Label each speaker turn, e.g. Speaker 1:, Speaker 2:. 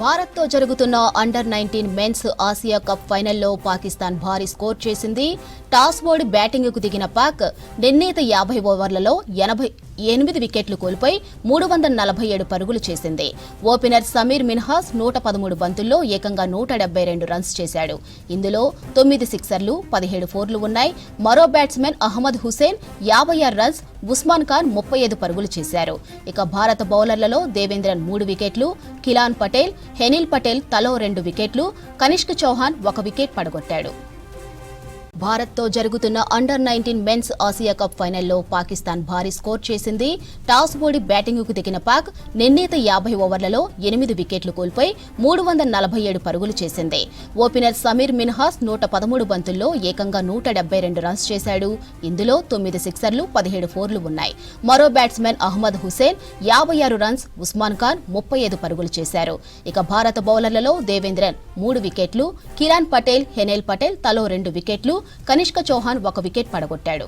Speaker 1: భారత్తో జరుగుతున్న under-19 men's Asia cup ఫైనల్లో పాకిస్తాన్ భారీ స్కోర్ చేసింది. టాస్ ఓడి బ్యాటింగ్కు దిగిన పాక్ నిర్ణీత 50 ఓవర్లలో 88 వికెట్లు కోల్పోయి 347 పరుగులు చేసింది. ఓపెనర్ సమీర్ మిన్హాస్ 113 బంతుల్లో ఏకంగా 172 రన్స్ చేశాడు. ఇందులో 9 సిక్సర్లు, 17 ఫోర్లు ఉన్నాయి. మరో బ్యాట్స్మెన్ అహ్మద్ హుసేన్ 56 రన్స్, ఉస్మాన్ ఖాన్ 35 పరుగులు చేశారు. ఇక భారత బౌలర్లలో దేవేంద్రన్ 3 వికెట్లు, కిలాన్ పటేల్, హెనిల్ పటేల్ తలో 2 వికెట్లు, కనిష్క్ చౌహాన్ 1 వికెట్ పడగొట్టాడు. భారత్తో జరుగుతున్న అండర్-19 మెన్స్ ఆసియా కప్ ఫైనల్లో పాకిస్తాన్ భారీ స్కోర్ చేసింది. టాస్ ఓడి బ్యాటింగ్కు దిగిన పాక్ నిర్ణీత 50 ఓవర్లలో 8 వికెట్లు కోల్పోయి 347 పరుగులు చేసింది. ఓపెనర్ సమీర్ మిన్హాస్ 113 బంతుల్లో ఏకంగా 172 రన్స్ చేశాడు. ఇందులో 9 సిక్సర్లు, 17 ఫోర్లు ఉన్నాయి. మరో బ్యాట్స్మెన్ అహ్మద్ హుసేన్ 56 రన్స్, ఉస్మాన్ ఖాన్ 35 పరుగులు చేశారు. ఇక భారత బౌలర్లలో దేవేంద్రన్ 3 వికెట్లు, కిలాన్ పటేల్, హెనిల్ పటేల్ తలో 2 వికెట్లు, కనిష్క్ చౌహాన్ 1 వికెట్ పడగొట్టాడు.